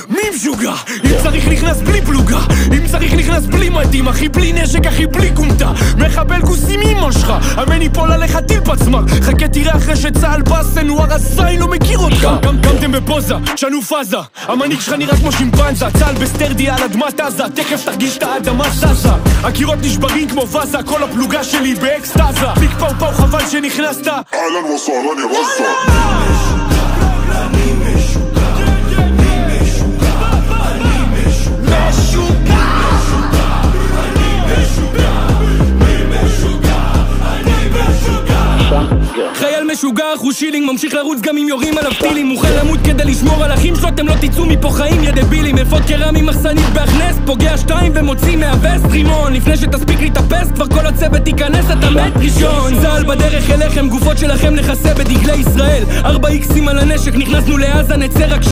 מי משוגע? אם צריך נכנס בלי פלוגה, אם צריך נכנס בלי מדים, אחי בלי נשק, אחי בלי קומטה, מחבל כוסים אמא שלך, אמן יפול עליך טיל פצמר, חכה תראה אחרי שצהל בסן, הוא הרסאי לא מכיר אותך. קמתם בפוזה, שנו פאזה, המנהיג שלך נראה כמו שימפנזה, צהל בסטרדיה על אדמת עזה, תקף תרגיש את האדמה זזה, הקירות נשברים כמו וזה, כל הפלוגה שלי באקסטאזה, פיק פאו פאו חבל שנכנסת, אהלן וסהלן יא רסה. חייל משוגע, אחוז שילינג, ממשיך לרוץ גם אם יורים עליו טילים, מוכן למות כדי לשמור על אחים שלו, אתם לא תצאו מפה חיים יא דבילים, אפוד קרמי מחסנית בהכנס, פוגע 2 ומוציא מהווסט רימון, לפני שתספיק להתאפס כבר כל הצוות ייכנס, אתה מת ראשון. צהל בדרך אליכם, גופות שלכם נכסה בדגלי ישראל, 4 איקסים על הנשק, נכנסנו לעזה, נצא רק